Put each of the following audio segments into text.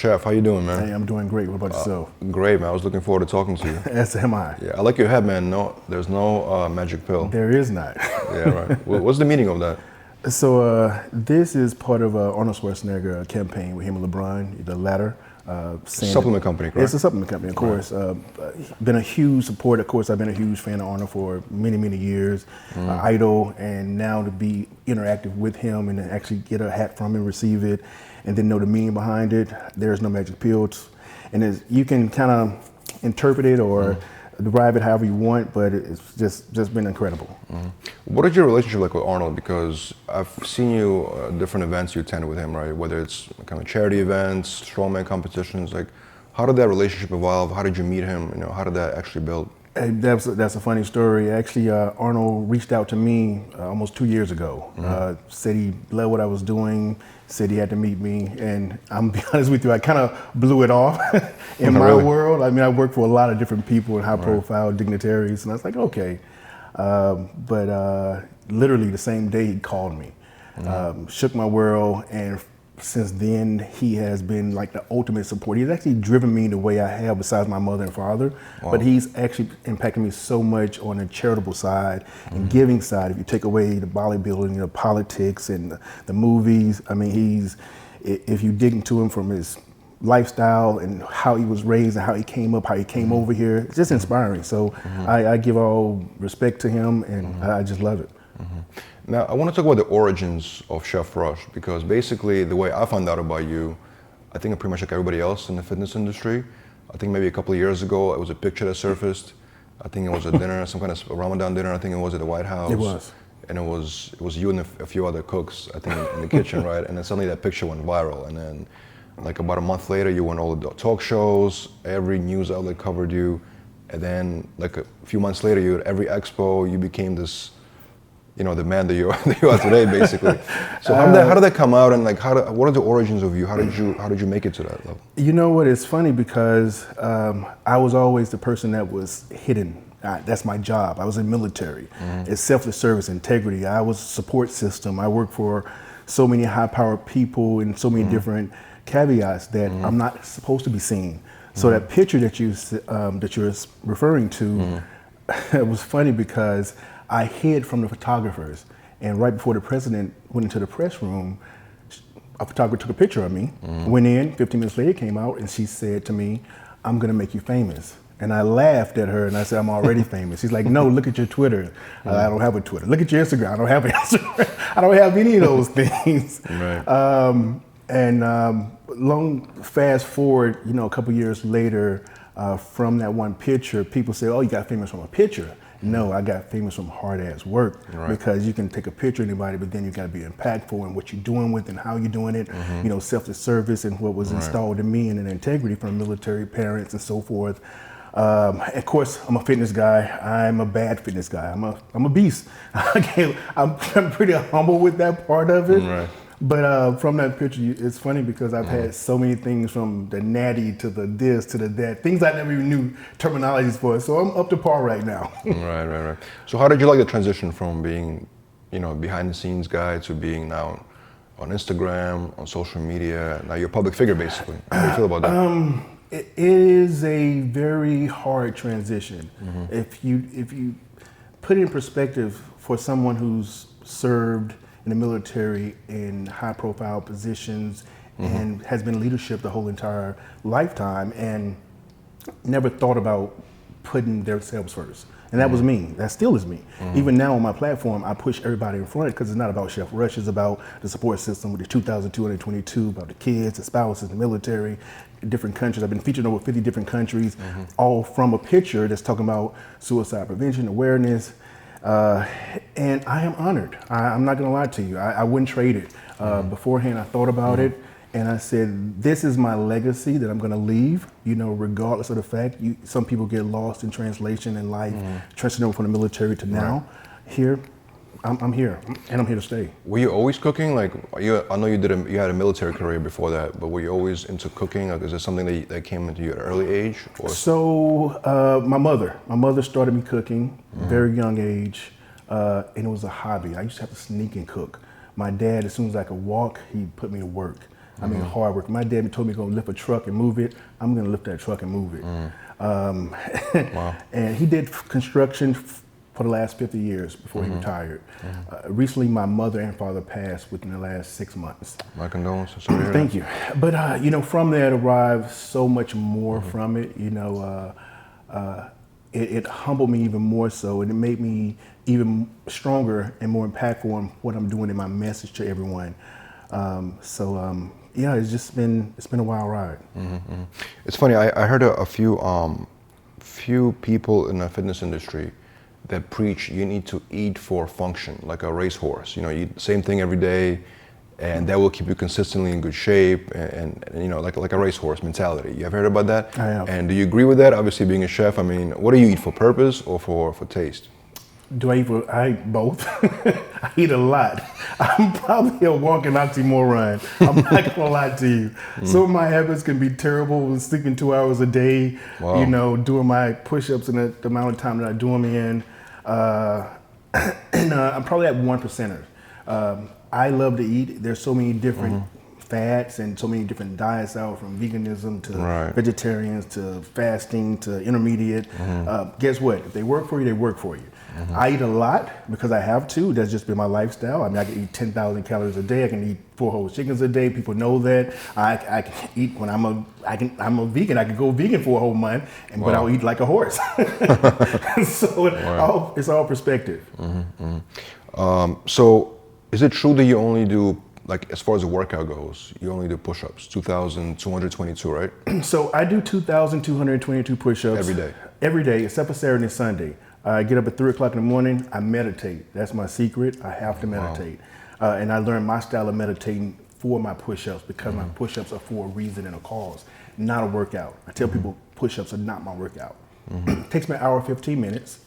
Chef, how you doing, man? Hey, I'm doing great. What about yourself? Great, man. I was looking forward to talking to you. As am I. Yeah, I like your head, man. No, there's no magic pill. There is not. Yeah, right. What's the meaning of that? So this is part of Arnold Schwarzenegger campaign with him and LeBron, the latter. Supplement company, correct? It's a supplement company, of course. Been a huge supporter. Of course, I've been a huge fan of Arnold for many, many years. Idol, and now to be interactive with him and to actually get a hat from him, receive it, and then know the meaning behind it. There's no magic pills, and you can kind of interpret it or derive it however you want, but it's just been incredible. What is your relationship like with Arnold? Because I've seen you different events you attended with him, right? Whether it's kind of charity events, strongman competitions. Like, how did that relationship evolve? How did you meet him? You know, how did that actually build? That's a funny story. Actually, Arnold reached out to me almost 2 years ago. Said he loved what I was doing. Said he had to meet me, and I'm gonna be honest with you, I kind of blew it off in my world. I mean, I work for a lot of different people and high-profile dignitaries, and I was like, okay. But literally the same day he called me, shook my world, and since then he has been like the ultimate support. He's actually driven me the way I have, besides my mother and father. But he's actually impacted me so much on the charitable side and giving side. If you take away the bodybuilding, the politics, and the movies, I mean, if you dig into him from his lifestyle and how he was raised and how he came up, how he came over here, it's just inspiring. So I give all respect to him, and I just love it. Now, I want to talk about the origins of Chef Rush, because basically the way I found out about you, I think I'm pretty much like everybody else in the fitness industry. I think maybe a couple of years ago, it was a picture that surfaced. I think it was a dinner, some kind of Ramadan dinner. I think it was at the White House. It was. And it was you and a few other cooks, I think, in the kitchen, right? And then suddenly that picture went viral. And then like about a month later, you went all the talk shows, every news outlet covered you. And then like a few months later, you at every expo, you became this, you know, the man that you are today, basically. So how did that come out, and like what are the origins of you? How did you make it to that level? You know what? It's funny because I was always the person that was hidden. That's my job. I was in military. It's selfless service, integrity. I was a support system. I worked for so many high-powered people and so many different caveats that I'm not supposed to be seen. So that picture that you're referring to, it was funny because I hid from the photographers, and right before the president went into the press room, a photographer took a picture of me, went in, 15 minutes later came out, and she said to me, "I'm gonna make you famous." And I laughed at her and I said, "I'm already famous." She's like, "No, look at your Twitter." I don't have a Twitter. "Look at your Instagram." I don't have an Instagram. I don't have any of those things. Long fast forward, you know, a couple years later, from that one picture, people say, "Oh, you got famous from a picture." No, I got famous from hard ass work, because you can take a picture of anybody, but then you got to be impactful in what you're doing with and how you're doing it. You know, selfless service and what was installed in me, and an integrity from military parents and so forth. Of course, I'm a fitness guy. I'm a bad fitness guy. I'm a beast. I'm pretty humble with that part of it. But from that picture, it's funny because I've had so many things, from the natty to the this to the that, things I never even knew terminologies for. So I'm up to par right now. Right. So how did you like the transition from being, you know, behind the scenes guy to being now on Instagram, on social media? Now you're a public figure, basically. How do you feel about that? It is a very hard transition. If you put it in perspective for someone who's served in the military in high-profile positions and has been leadership the whole entire lifetime and never thought about putting themselves first. And that was me. That still is me. Even now on my platform, I push everybody in front, because it's not about Chef Rush. It's about the support system with the 2,222, about the kids, the spouses, the military, different countries. I've been featured in over 50 different countries, all from a picture that's talking about suicide prevention, awareness. And I am honored. I'm not gonna lie to you. I wouldn't trade it. Beforehand, I thought about it, and I said, this is my legacy that I'm gonna leave, you know, regardless of the fact. Some people get lost in translation in life, transitioning from the military to now. Here, I'm here, and I'm here to stay. Were you always cooking? Like, I know you had a military career before that, but were you always into cooking? Like, is it something that came into you at an early age? Or? So, my mother started me cooking, very young age, and it was a hobby. I used to have to sneak and cook. My dad, as soon as I could walk, he put me to work. I mean, hard work. My dad told me to go lift a truck and move it. I'm going to lift that truck and move it. Wow. And he did construction for the last 50 years before he retired. Recently, my mother and father passed within the last 6 months. My condolences. Sorry to hear Thank that. you. But, you know, from there derived so much more from it. You know, it humbled me even more so, and it made me even stronger and more impactful on what I'm doing in my message to everyone. Yeah, it's been a wild ride. It's funny. I heard a few people in the fitness industry that preach you need to eat for function, like a racehorse. You know, you eat the same thing every day, and that will keep you consistently in good shape, and you know, like a racehorse mentality. You have heard about that? I have. And do you agree with that? Obviously, being a chef, I mean, what do you eat for purpose or for taste? Do I eat I eat both. I eat a lot. I'm probably a walking oxymoron. I'm not gonna lie to you. Some of my habits can be terrible. Sleeping 2 hours a day. Wow. You know, doing my push-ups in the amount of time that I do them in. I'm probably at 1%er. I love to eat. There's so many different fads and so many different diets out, from veganism to vegetarians to fasting to intermediate. Guess what? If they work for you, they work for you. I eat a lot because I have to. That's just been my lifestyle. I mean, I can eat 10,000 calories a day. I can eat 4 whole chickens a day. People know that. I can eat when I'm a vegan. I can go vegan for a whole month, but I'll eat like a horse. So it's all perspective. So is it true that you only do, like, as far as the workout goes, you only do push-ups, 2,222, right? So I do 2,222 push-ups. Every day? Every day, except for Saturday and Sunday. I get up at 3 o'clock in the morning, I meditate. That's my secret. I have to meditate. And I learned my style of meditating for my push-ups, because my push-ups are for a reason and a cause, not a workout. I tell people push-ups are not my workout. It takes me an hour, 15 minutes.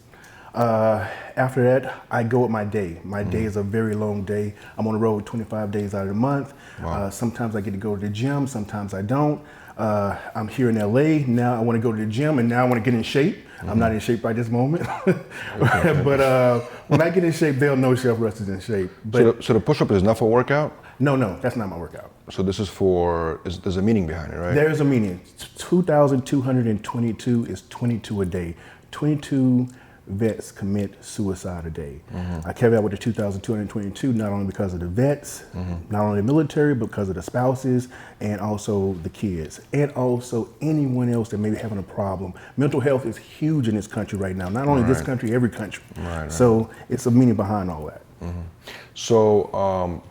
After that, I go with my day. My day is a very long day. I'm on the road 25 days out of the month. Sometimes I get to go to the gym, sometimes I don't. I'm here in LA. Now I want to go to the gym, and now I want to get in shape. I'm not in shape right this moment. But when I get in shape, they'll know Chef Russ is in shape. But So the push-up is not for workout? no, that's not my workout. So this is there's a meaning behind it, right? There's a meaning. 2,222 is 22 a day. 22 vets commit suicide a day. I carry out with the 2,222 not only because of the vets, not only the military, but because of the spouses and also the kids, and also anyone else that may be having a problem. Mental health is huge in this country right now. Not only this country, every country. So it's a meaning behind all that. So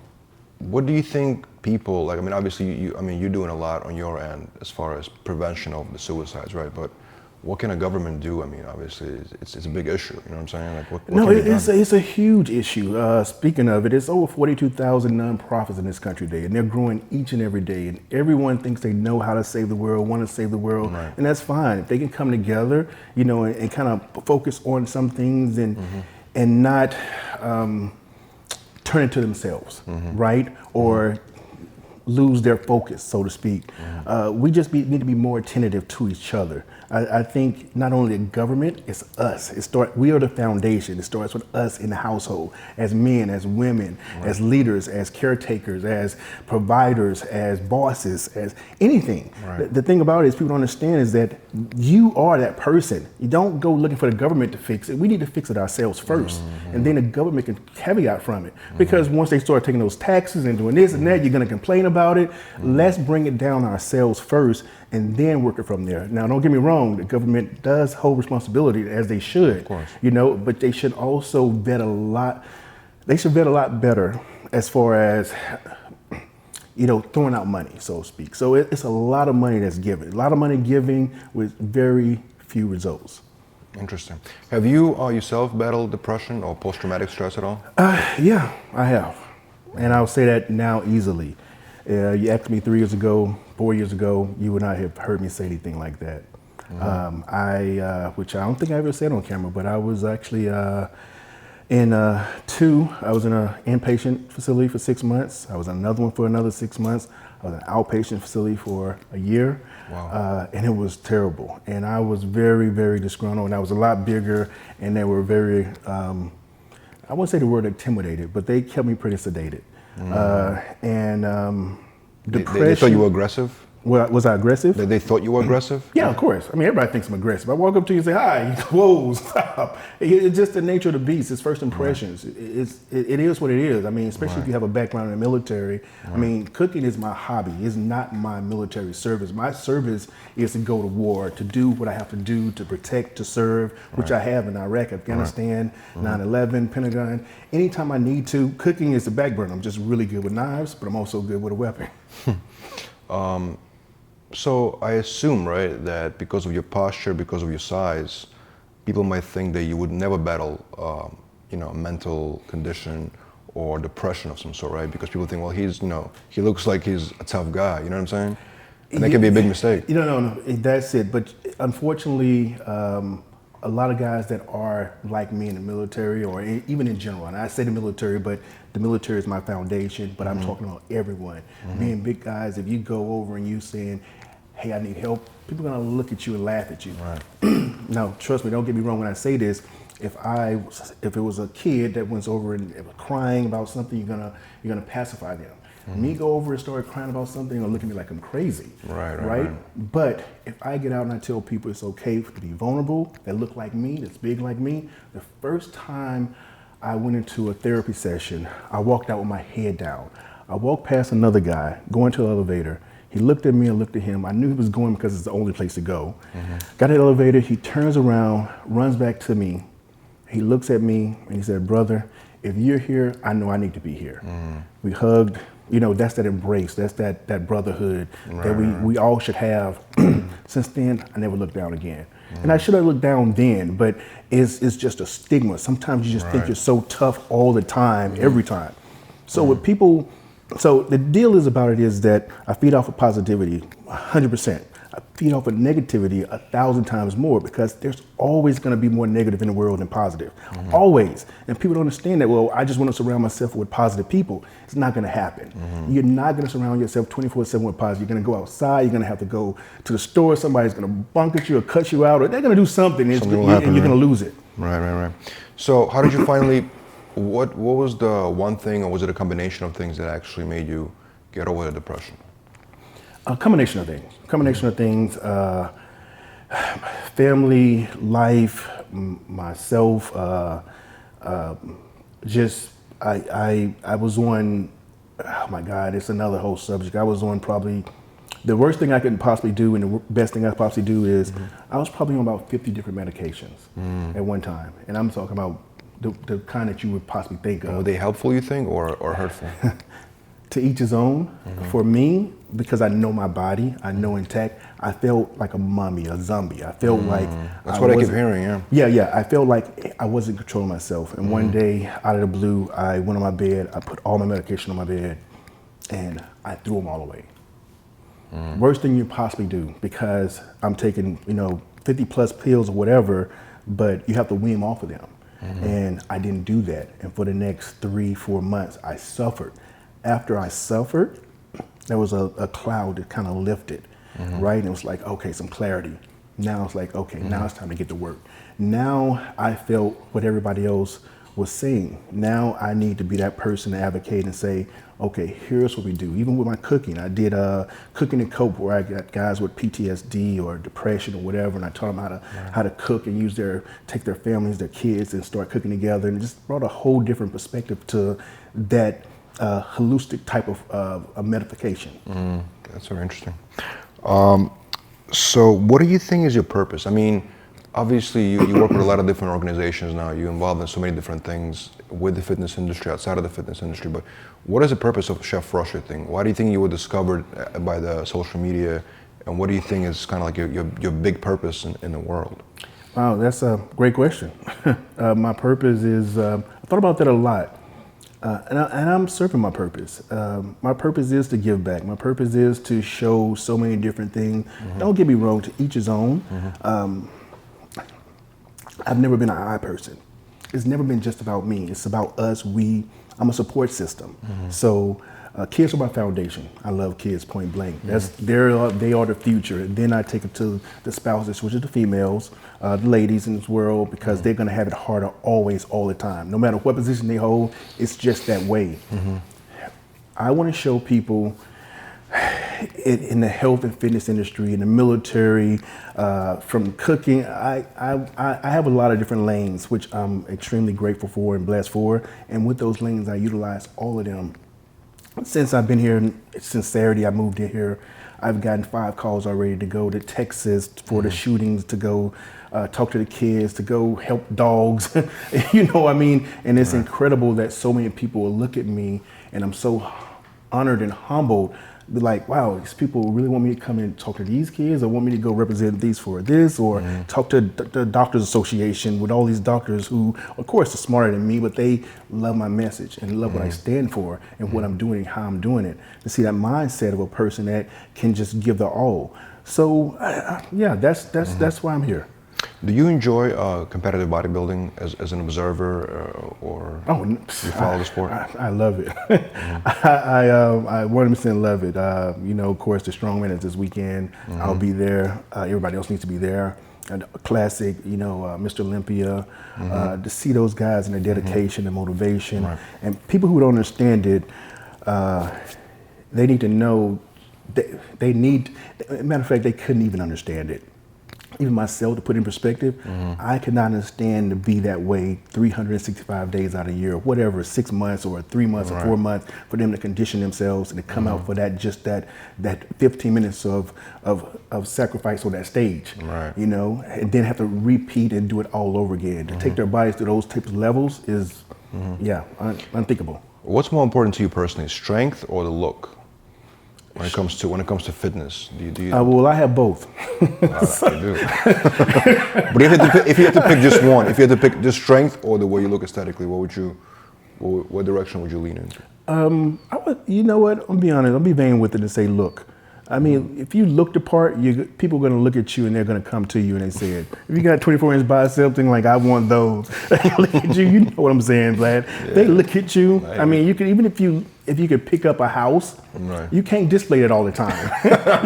what do you think people, like, I mean, obviously you're doing a lot on your end as far as prevention of the suicides, right? But what can a government do? I mean, obviously, it's a big issue. You know what I'm saying? Like, what No, can be done? it's a huge issue. Speaking of it, it's over 42,000 nonprofits in this country today, and they're growing each and every day. And everyone thinks they know how to save the world, want to save the world, and that's fine. If they can come together, you know, and kind of focus on some things and not turn it to themselves, right? Or lose their focus, so to speak. We just need to be more attentive to each other. I think not only the government, it's us. We are the foundation. It starts with us in the household, as men, as women, as leaders, as caretakers, as providers, as bosses, as anything. The thing about it is people don't understand is that you are that person. You don't go looking for the government to fix it. We need to fix it ourselves first, and then the government can caveat from it. Because once they start taking those taxes and doing this and that, you're gonna complain about it. Let's bring it down ourselves first, and then work it from there. Now, don't get me wrong, the government does hold responsibility, as they should, of course, you know, but they should also vet a lot better as far as, you know, throwing out money, so to speak. So it's a lot of money that's given, a lot of money giving with very few results. Interesting. Have you yourself battled depression or post-traumatic stress at all? Yeah, I have. And I'll say that now easily. You asked me 3 years ago, 4 years ago, you would not have heard me say anything like that. Which I don't think I ever said on camera, but I was actually I was in an inpatient facility for 6 months. I was in another one for another 6 months. I was in an outpatient facility for a year. Wow. And it was terrible. And I was very, very disgruntled, and I was a lot bigger, and they were very, I wouldn't say the word intimidated, but they kept me pretty sedated. They thought you were aggressive? Well, was I aggressive? They thought you were aggressive? Yeah, of course. I mean, everybody thinks I'm aggressive. I walk up to you and say, hi, whoa, stop. It's just the nature of the beast. It's first impressions. Right. It is what it is. I mean, especially if you have a background in the military. Right. I mean, cooking is my hobby. It's not my military service. My service is to go to war, to do what I have to do, to protect, to serve, which I have in Iraq, Afghanistan, 9/11, Pentagon. Anytime I need to, cooking is the back burner. I'm just really good with knives, but I'm also good with a weapon. So I assume, right, that because of your posture, because of your size, people might think that you would never battle, a mental condition or depression of some sort, right? Because people think, well, he looks like he's a tough guy. You know what I'm saying? And that can be a big mistake. No, that's it. But unfortunately, a lot of guys that are like me in the military or even in general, and I say the military, but the military is my foundation, but I'm talking about everyone. Being big guys, if you go over and you saying, hey, I need help, people are gonna look at you and laugh at you. Right. Now, trust me, don't get me wrong when I say this. If it was a kid that went over and was crying about something, you're gonna pacify them. Me go over and start crying about something, they're gonna look at me like I'm crazy. Right. But if I get out and I tell people it's okay to be vulnerable, that look like me, that's big like me, the first time I went into a therapy session, I walked out with my head down. I walked past another guy, going to an elevator. He looked at me and looked at him. I knew he was going because it's the only place to go. Got in the elevator, he turns around, runs back to me. He looks at me and he said, brother, if you're here, I know I need to be here. We hugged. That's that embrace, that's that brotherhood that we all should have. Since then, I never looked down again. And I should have looked down then, but it's just a stigma. Sometimes you just think you're so tough all the time, every time. So with people, so the deal about it is that I feed off of positivity 100%. I feed off of negativity 1,000 times more because there's always going to be more negative in the world than positive. Always. And people don't understand that, well, I just want to surround myself with positive people. It's not going to happen. You're not going to surround yourself 24/7 with positive. You're going to go outside. You're going to have to go to the store. Somebody's going to bunk at you or cut you out, or they're going to do something, and you're going to lose it. Right. So how did you finally, what was the one thing, or was it a combination of things that actually made you get over the depression? A combination of things. Family, life, myself. I was on. Oh my God, it's another whole subject. I was on probably the worst thing I could possibly do, and the best thing I could possibly do is I was probably on about 50 different medications at one time, and I'm talking about the kind that you would possibly think of. Were they helpful, you think, or hurtful? To each his own. For me, because I know my body, I know intact, I felt like a mummy, a zombie. I felt like that's what I keep hearing, Yeah, I felt like I wasn't controlling myself. And one day, out of the blue, I went on my bed, I put all my medication on my bed, and I threw them all away. Worst thing you possibly do, because I'm taking, 50 plus pills or whatever, but you have to wean them off of them. And I didn't do that. And for the next 3-4 months, I suffered. After I suffered, there was a cloud that kind of lifted, right? And it was like, okay, some clarity. Now it's like, okay, now it's time to get to work. Now I felt what everybody else was saying. Now I need to be that person to advocate and say, okay, here's what we do. Even with my cooking, I did Cooking and Cope, where I got guys with PTSD or depression or whatever, and I taught them how to cook and take their families, their kids, and start cooking together. And it just brought a whole different perspective to that holistic type of medication. That's very interesting. So what do you think is your purpose? I mean, obviously you work with a lot of different organizations now. You're involved in so many different things with the fitness industry, outside of the fitness industry, but what is the purpose of Chef Rusher thing? Why do you think you were discovered by the social media, and what do you think is kind of like your big purpose in the world? Wow, that's a great question. My purpose is, I thought about that a lot. And I'm serving my purpose. My purpose is to give back. My purpose is to show so many different things. Don't get me wrong, to each his own. I've never been an I person. It's never been just about me. It's about us, I'm a support system. So kids are my foundation. I love kids, point blank. They are the future. And then I take it to the spouses, which are the females, the ladies in this world, because they're gonna have it harder always, all the time. No matter what position they hold, it's just that way. I wanna show people in the health and fitness industry, in the military, from cooking. I have a lot of different lanes, which I'm extremely grateful for and blessed for. And with those lanes, I utilize all of them. Since I've been here, since Saturday, I moved in here, I've gotten 5 calls already to go to Texas for the shootings, to go talk to the kids, to go help dogs. You know what I mean? And it's incredible that so many people will look at me, and I'm so honored and humbled. Be like, wow, these people really want me to come and talk to these kids, or want me to go represent these for this, or talk to the Doctors Association with all these doctors who, of course, are smarter than me, but they love my message and love what I stand for and what I'm doing and how I'm doing it. To see that mindset of a person that can just give their all. So, yeah, that's why I'm here. Do you enjoy competitive bodybuilding as an observer, or you follow the sport? I love it. I 100% love it. You know, of course, the strongman is this weekend. I'll be there. Everybody else needs to be there. Classic, you know, Mr. Olympia. To see those guys and their dedication and motivation, and people who don't understand it, they need to know. They need. Matter of fact, they couldn't even understand it. Even myself, to put in perspective, I could not understand to be that way 365 days out of the year, whatever, 6 months or 3 months or 4 months, for them to condition themselves and to come out for that 15 minutes of sacrifice on that stage, you know, and then have to repeat and do it all over again. To take their bodies to those types of levels is, unthinkable. What's more important to you personally, strength or the look? When it comes to fitness, do you? Well, I have both. You do. But if you had to pick just one, if you had to pick just strength or the way you look aesthetically, what direction would you lean into? I would, you know what? I'll be honest. I'll be vain with it and say, look. I mean, if you look the part, people are going to look at you and they're going to come to you and they say it. If you got 24-inch biceps, thing like I want those. They look at you. You know what I'm saying, Vlad? Yeah. They look at you. I mean, you could, even if you could pick up a house, you can't display it all the time.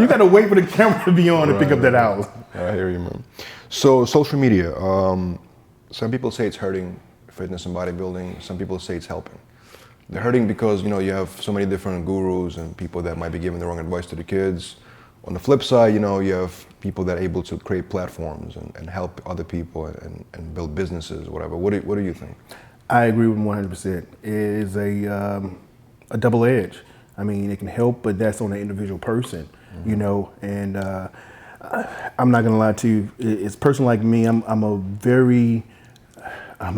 You got to wait for the camera to be on to pick up that house. I hear you, man. So social media. Some people say it's hurting fitness and bodybuilding. Some people say it's helping. They're hurting because, you know, you have so many different gurus and people that might be giving the wrong advice to the kids. On the flip side, you know, you have people that are able to create platforms and help other people and build businesses, whatever. What do you think? I agree with 100%. It is a double edge. I mean, it can help, but that's on an individual person, you know. And I'm not gonna lie to you. It's a person like me. I'm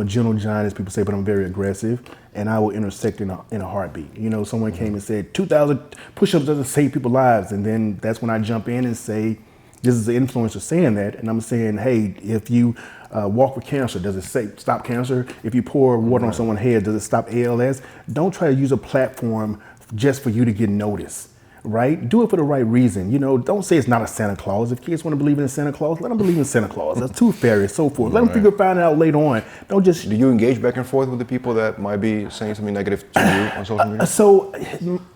a gentle giant, as people say, but I'm very aggressive, and I will intersect in a heartbeat. You know, someone came and said 2,000 push-ups doesn't save people's lives, and then that's when I jump in and say, this is the influencer saying that, and I'm saying, hey, if you walk for cancer, does it stop cancer? If you pour water on someone's head, does it stop ALS? Don't try to use a platform just for you to get noticed. Right? Do it for the right reason. You know, don't say it's not a Santa Claus. If kids want to believe in a Santa Claus, let them believe in Santa Claus. That's tooth fairy, so forth. Let them find it out later on. Don't just. Do you engage back and forth with the people that might be saying something negative to you on social media? So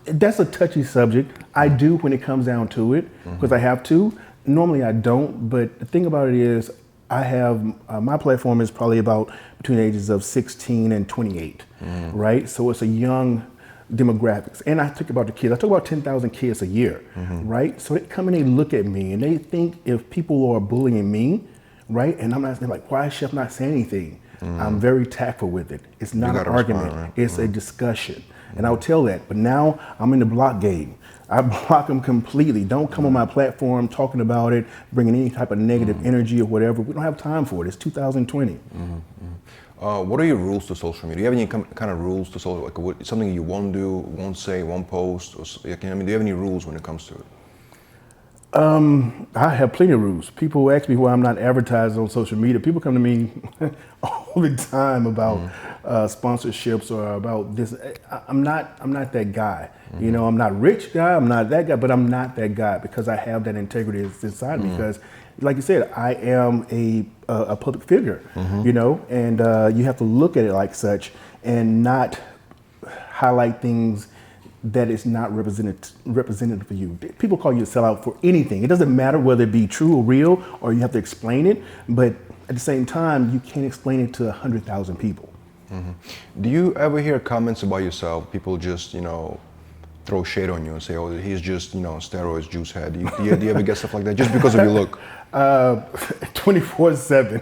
that's a touchy subject. I do when it comes down to it, because I have to. Normally I don't, but the thing about it is I have, my platform is probably about between the ages of 16 and 28, right? So it's a young demographics. And I talk about the kids. I talk about 10,000 kids a year, right? So they come and they look at me and they think if people are bullying me, right? And I'm not, they're like, why is Chef not saying anything? I'm very tactful with it. It's not an argument. Respond, right? It's a discussion. And I'll tell that. But now I'm in the block game. I block them completely. Don't come on my platform talking about it, bringing any type of negative energy or whatever. We don't have time for it. It's 2020. What are your rules to social media? Do you have any kind of rules to social, like something you won't do, won't say, won't post? Or, I mean, do you have any rules when it comes to it? I have plenty of rules. People ask me why I'm not advertising on social media. People come to me all the time about sponsorships or about this. I'm not that guy. You know, I'm not rich guy. I'm not that guy, but I'm not that guy because I have that integrity inside me. Because, like you said, I am a public figure. You know, and you have to look at it like such and not highlight things that is not representative for you. People call you a sellout for anything. It doesn't matter whether it be true or real or you have to explain it, but at the same time, you can't explain it to 100,000 people. Do you ever hear comments about yourself? People just, you know, throw shade on you and say, "Oh, he's just steroids, juice head." Do you ever get stuff like that just because of your look? 24/7.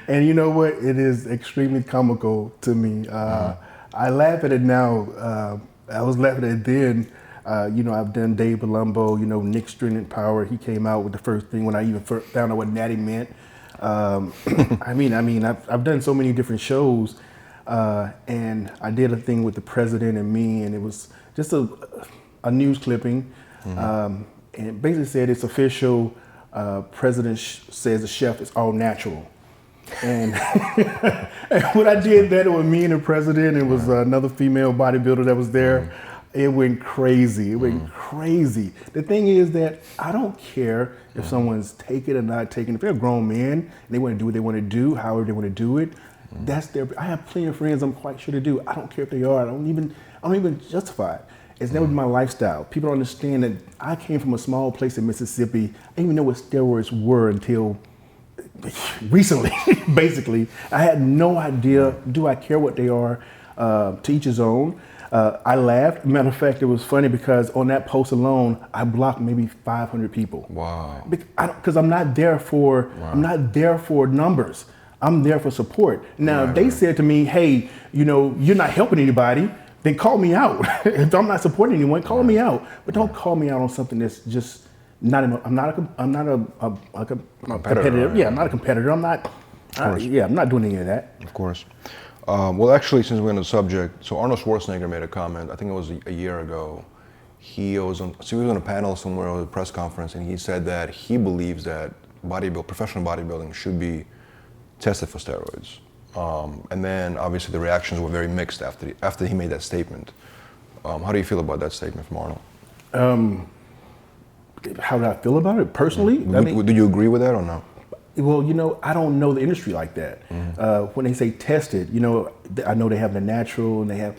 And you know what? It is extremely comical to me. I laugh at it now. I was laughing at it then. I've done Dave Palumbo, Nick Stringent Power. He came out with the first thing when I even found out what Natty meant. I've done so many different shows, and I did a thing with the president and me, and it was just a news clipping, and it basically said it's official. President says the chef is all natural. And, and when I did that, it was me and the president. It was another female bodybuilder that was there. It went crazy. It went crazy. The thing is that I don't care if someone's taking it or not taking it. If they're grown men and they want to do what they want to do, however they want to do it, that's their. I have plenty of friends I'm quite sure to do. I don't care if they are. I don't even justify it. It's never been my lifestyle. People don't understand that I came from a small place in Mississippi. I didn't even know what steroids were until recently, basically. I had no idea. Do I care what they are? To each his own. I laughed. Matter of fact, it was funny because on that post alone, I blocked maybe 500 people. Wow. Because I'm not there for numbers. I'm there for support. Now, they said to me, "Hey, you're not helping anybody. Then call me out. If I'm not supporting anyone, call me out. But don't call me out on something that's just not. I'm not a competitor. Right? Yeah, I'm not a competitor. I'm not. I'm not doing any of that. Of course. Well, actually, since we're on the subject, so Arnold Schwarzenegger made a comment. I think it was a year ago. He was on a panel somewhere or a press conference, and he said that he believes that professional bodybuilding should be tested for steroids. And then obviously the reactions were very mixed after he made that statement. How do you feel about that statement from Arnold? How do I feel about it personally? Do you agree with that or no? Well, I don't know the industry like that. When they say tested, I know they have the natural and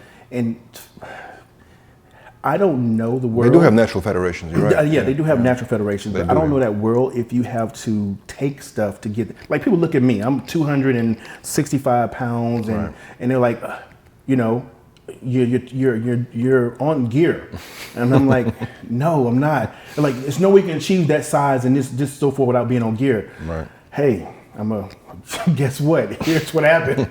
I don't know the world. They do have natural federations, you're right. Yeah, they do have natural federations, but I don't know that world if you have to take stuff to get, like people look at me, I'm 265 pounds and they're like, you're on gear. And I'm like, no, I'm not. They're like, there's no way you can achieve that size and this so forth without being on gear. Right. Hey, guess what? Here's what happened.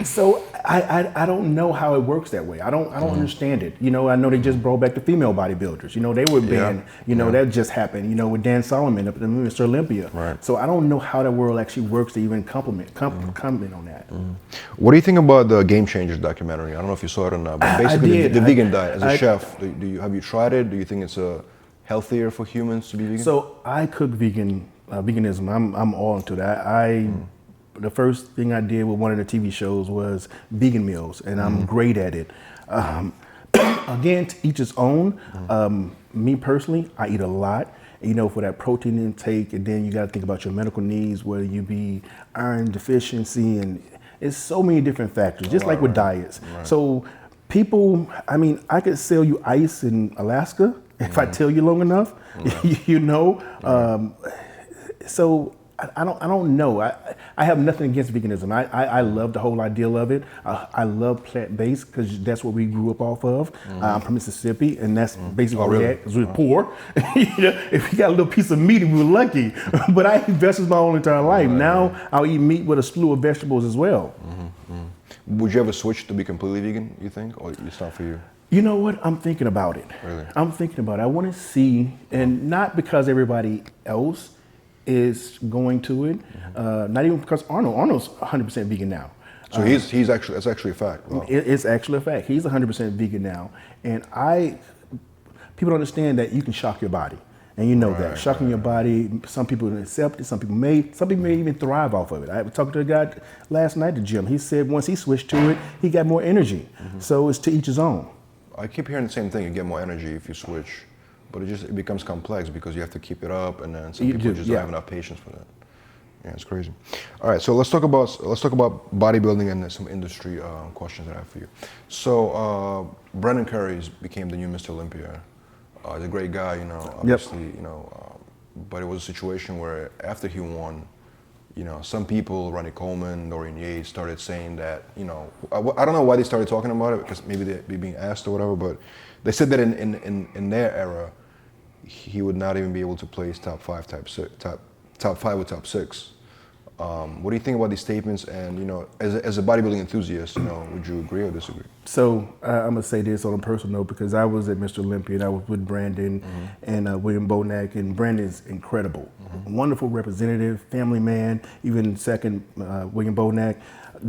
So I don't know how it works that way. I don't understand it. I know they just brought back the female bodybuilders. They were banned. That just happened. With Dan Solomon up at Mr. Olympia. Right. So I don't know how that world actually works to even comment on that. What do you think about the Game Changers documentary? I don't know if you saw it or not. But basically, the vegan diet. As a chef, have you tried it? Do you think it's healthier for humans to be vegan? So I cook veganism. I'm all into that. The first thing I did with one of the TV shows was vegan meals, and I'm great at it. Again, to each his own. Me personally, I eat a lot. For that protein intake, and then you got to think about your medical needs, whether you be iron deficiency, and it's so many different factors, just like with diets. Right. So people, I could sell you ice in Alaska if I tell you long enough, So I don't know. I have nothing against veganism. I love the whole ideal of it. I love plant-based because that's what we grew up off of. I'm from Mississippi, and that's basically what we had because we were poor. If we got a little piece of meat, we were lucky. But I eat vegetables my whole entire life. Now I'll eat meat with a slew of vegetables as well. Would you ever switch to be completely vegan, you think, or it's not for you? You know what? I'm thinking about it. Really? I'm thinking about it. I want to see, and not because everybody else is going to it, not even because Arnold's 100% vegan now. So that's actually a fact. Wow. It's actually a fact. He's 100% vegan now, and people don't understand that you can shock your body, and that shocking your body. Some people accept it. Some people may even thrive off of it. I was talking to a guy last night at the gym. He said once he switched to it, he got more energy. So it's to each his own. I keep hearing the same thing. You get more energy if you switch. But it becomes complex because you have to keep it up, and then some people just don't have enough patience for that. Yeah, it's crazy. All right, so let's talk about bodybuilding and some industry questions that I have for you. So Brendan Curry became the new Mr. Olympia. He's a great guy, obviously, but it was a situation where after he won, some people, Ronnie Coleman, Dorian Yates, started saying that, I don't know why they started talking about it, because maybe they're being asked or whatever, but they said that in their era, he would not even be able to place top five or top six. What do you think about these statements? And as a bodybuilding enthusiast, would you agree or disagree? So I'm gonna say this on a personal note, because I was at Mr. Olympia and I was with Brandon and William Bonac, and Brandon's incredible, wonderful representative, family man. Even second, William Bonac,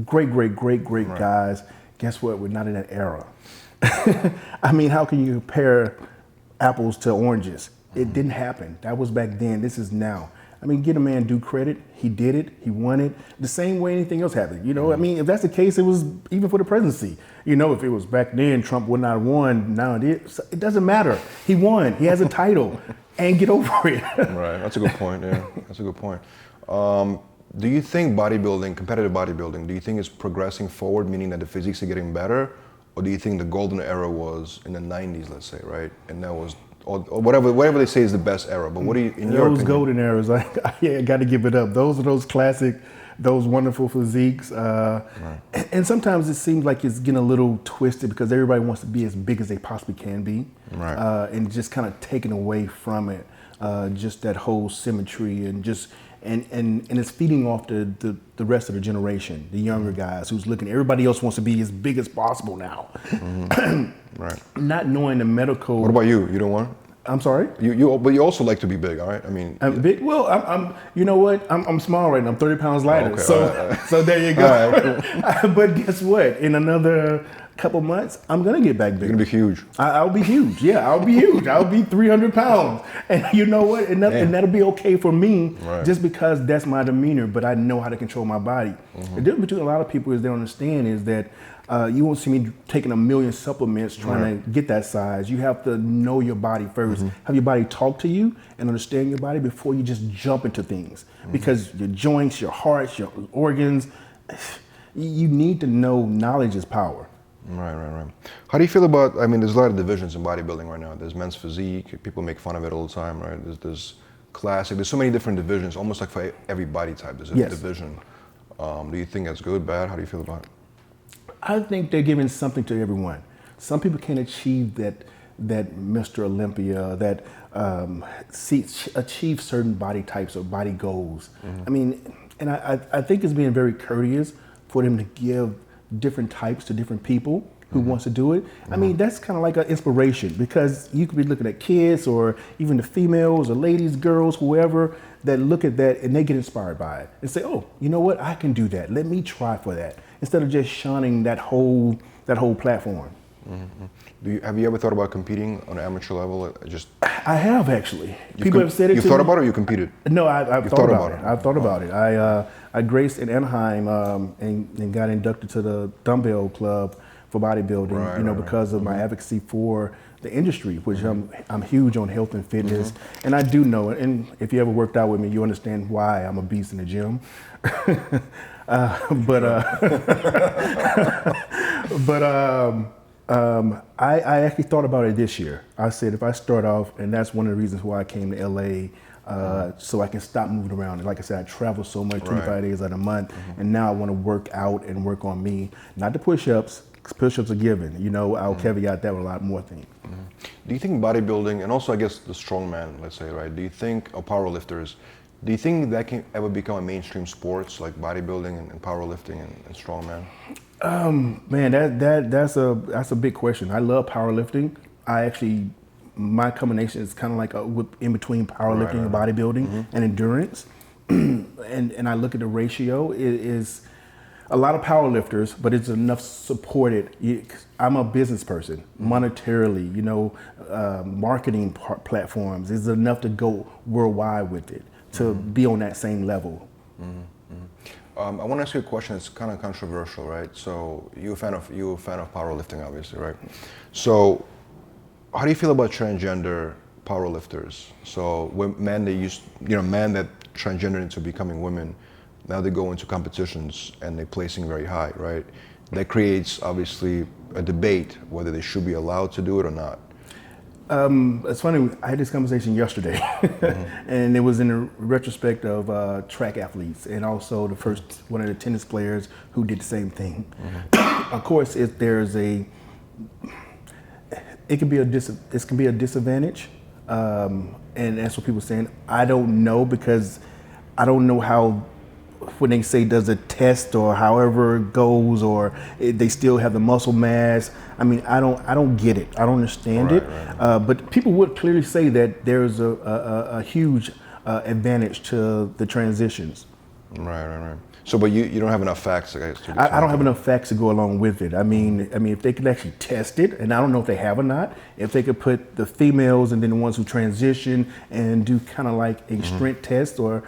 great right. Guys. Guess what? We're not in that era. I mean, how can you compare apples to oranges? It didn't happen. That was back then. This is now. I mean, get a man due credit. He did it. He won it. The same way anything else happened. I mean, if that's the case, it was even for the presidency. If it was back then, Trump would not have won. Now it is. It doesn't matter. He won. He has a title. And get over it. Right. That's a good point. Yeah. That's a good point. Do you think competitive bodybuilding, do you think it's progressing forward, meaning that the physiques are getting better? Or do you think the golden era was in the 90s, let's say, right? And that was, or whatever they say is the best era. But what do you, in your opinion? Those golden eras, I got to give it up. Those are those classic, those wonderful physiques. Right. And sometimes it seems like it's getting a little twisted because everybody wants to be as big as they possibly can be. Right. And just kind of taken away from it, just that whole symmetry and just, and it's feeding off the rest of the generation, the younger guys who's looking, everybody else wants to be as big as possible now. Right. Not knowing the medical. What about you? You don't want? I'm sorry? But you also like to be big, all right? I mean. I'm big. Well, I'm you know what? I'm small right now. I'm 30 pounds lighter. Okay, so, so there you go. Right. But guess what? In another couple months, I'm going to get back big. You're going to be huge. I'll be huge. Yeah, I'll be huge. I'll be 300 pounds. And you know what? And that'll be okay for me, right, just because that's my demeanor, but I know how to control my body. The difference between a lot of people is they don't understand is that you won't see me taking a million supplements trying to get that size. You have to know your body first. Have your body talk to you and understand your body before you just jump into things. Because your joints, your hearts, your organs, you need to know knowledge is power. Right. How do you feel about, I mean, there's a lot of divisions in bodybuilding right now. There's men's physique, people make fun of it all the time, right? There's classic, there's so many different divisions, almost like for every body type, there's a division. Do you think that's good, bad? How do you feel about it? I think they're giving something to everyone. Some people can achieve that Mr. Olympia, that achieve certain body types or body goals. I mean, and I think it's being very courteous for them to give different types to different people who wants to do it. I mean, that's kind of like an inspiration, because you could be looking at kids or even the females or ladies, girls, whoever, that look at that and they get inspired by it and say, oh, you know what, I can do that. Let me try for that. Instead of just shunning that whole platform. Have you ever thought about competing on an amateur level? I have, actually. People have said it to me. You thought about it or you competed? No, I've thought about it. I've thought about it. I graced in Anaheim and got inducted to the dumbbell club for bodybuilding, because of my advocacy for the industry, which I'm huge on health and fitness. And I do know it. And if you ever worked out with me, you understand why I'm a beast in the gym. I actually thought about it this year. I said, if I start off, and that's one of the reasons why I came to LA, so I can stop moving around. And like I said, I travel so much, 25 days out of a month, and now I want to work out and work on me. Not the push-ups, because push-ups are given. I'll caveat that with a lot more things. Do you think bodybuilding, and also I guess the strongman, let's say, right? Do you think, or powerlifters, do you think that can ever become a mainstream sports like bodybuilding and powerlifting and strongman? Man, that's a big question. I love powerlifting. My combination is kind of like in between powerlifting and bodybuilding and endurance. and I look at the ratio. It is a lot of powerlifters, but it's enough supported. I'm a business person, monetarily, marketing platforms. It's enough to go worldwide with it, to be on that same level. I want to ask you a question that's kind of controversial, right? So you're a fan of powerlifting, obviously, right? So how do you feel about transgender powerlifters? So when men that transgender into becoming women, now they go into competitions and they're placing very high, right? That creates obviously a debate whether they should be allowed to do it or not. It's funny, I had this conversation yesterday, and it was in the retrospect of track athletes and also the first one of the tennis players who did the same thing. Of course, if there's it can be a disadvantage, and that's what people are saying. I don't know, because I don't know how, when they say does a test or however it goes, or they still have the muscle mass. I mean, I don't get it. I don't understand it. Right. But people would clearly say that there's a huge advantage to the transitions. Right. So, but you don't have enough facts, I guess. I don't have enough facts to go along with it. I mean, if they could actually test it, and I don't know if they have or not, if they could put the females and then the ones who transition and do kind of like a strength test or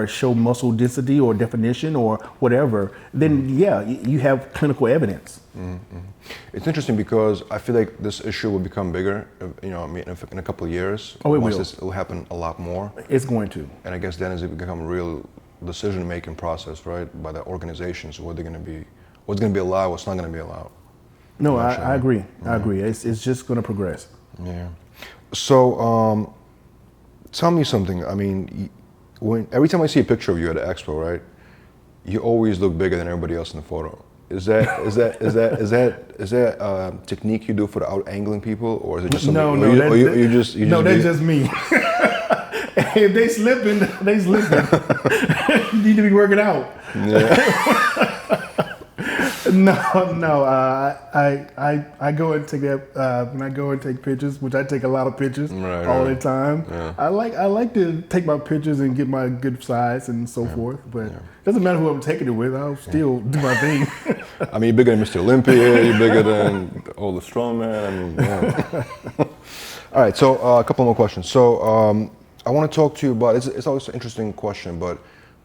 show muscle density or definition or whatever, then yeah, you have clinical evidence. It's interesting because I feel like this issue will become bigger, you know, I mean, in a couple of years. Oh, it Once will. this will happen a lot more. It's going to. And I guess then it become a real decision-making process, right, by the organizations, what's going to be allowed, what's not going to be allowed. No, I agree. I agree. It's just going to progress. Yeah. So, tell me something. I mean, every time I see a picture of you at the expo, right, you always look bigger than everybody else in the photo. Is that a technique you do for the out angling people, or is it just something? That's just me. If they slipping, they slipping. You need to be working out. Yeah. No. I go and take that when I go and take pictures, which I take a lot of pictures all the time. Yeah. I like to take my pictures and get my good size and so forth. But it doesn't matter who I'm taking it with. I'll still do my thing. I mean, you're bigger than Mr. Olympia. You're bigger than all the strongmen. I mean, yeah. All right. So a couple more questions. So. I want to talk to you about, it's always an interesting question, but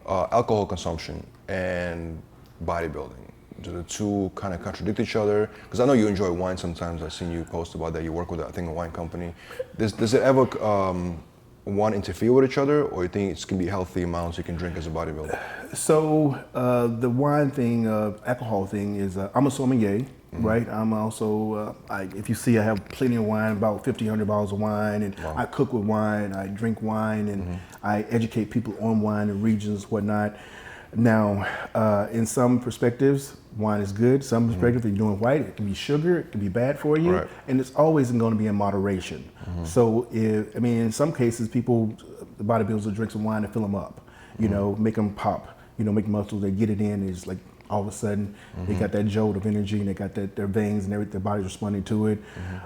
alcohol consumption and bodybuilding. Do the two kind of contradict each other? Because I know you enjoy wine sometimes. I've seen you post about that. You work with, I think, a wine company. Does it ever one interfere with each other, or you think it's going to be healthy amounts you can drink as a bodybuilder? So the wine thing, alcohol thing is, I'm a sommelier. Right. I'm also, if you see, I have plenty of wine, about 1,500 bottles of wine, and I cook with wine, I drink wine, and I educate people on wine and regions, whatnot. Now, in some perspectives, wine is good. Some perspectives, if you're doing white, it can be sugar, it can be bad for you, and it's always going to be in moderation. So, in some cases, the bodybuilders will drink some wine to fill them up, you know, make them pop, you know, make muscles, they get it in, and it's like, all of a sudden, they got that jolt of energy, and they got their veins and everything, their body's responding to it.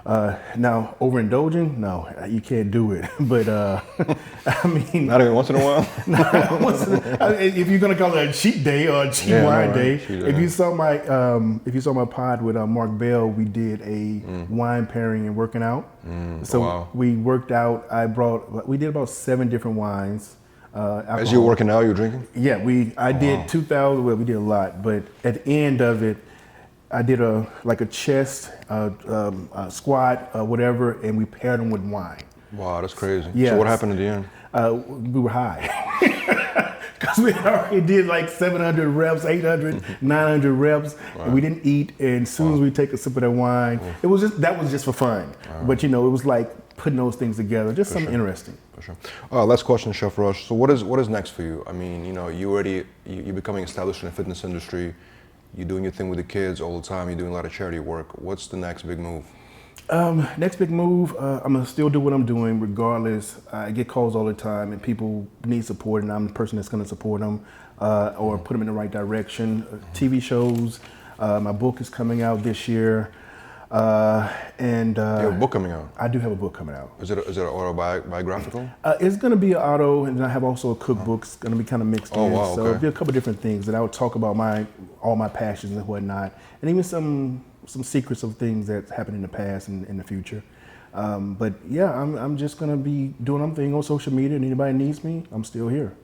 Now, overindulging, no, you can't do it. But I mean, not even once in a while. If you're gonna call it a cheat day or a cheat wine day, if you saw my pod with Mark Bell, we did a wine pairing and working out. So we worked out. We did about 7 different wines. As you're working out, you're drinking? Yeah, I did 2,000. Well, we did a lot, but at the end of it, I did a chest, squat, whatever, and we paired them with wine. Wow, that's crazy. Yes. So what happened at the end? We were high. Because we already did like 700 reps, 800, 900 reps, and we didn't eat. And as soon as we take a sip of that wine, that was just for fun. But you know, it was like putting those things together, just something interesting. For sure. Last question, Chef Rush. So what is next for you? I mean, you know, you're becoming established in the fitness industry. You're doing your thing with the kids all the time. You're doing a lot of charity work. What's the next big move? Next big move, I'm gonna still do what I'm doing regardless. I get calls all the time and people need support, and I'm the person that's gonna support them or put them in the right direction. TV shows, my book is coming out this year. You have a book coming out? I do have a book coming out. Is it autobiographical? It's going to be an auto, and then I have also a cookbook. It's going to be kind of mixed in. Wow, so it'll be a couple different things that I would talk about all my passions and whatnot, and even some secrets of things that happened in the past and in the future. But yeah, I'm just going to be doing my thing on social media, and anybody needs me, I'm still here.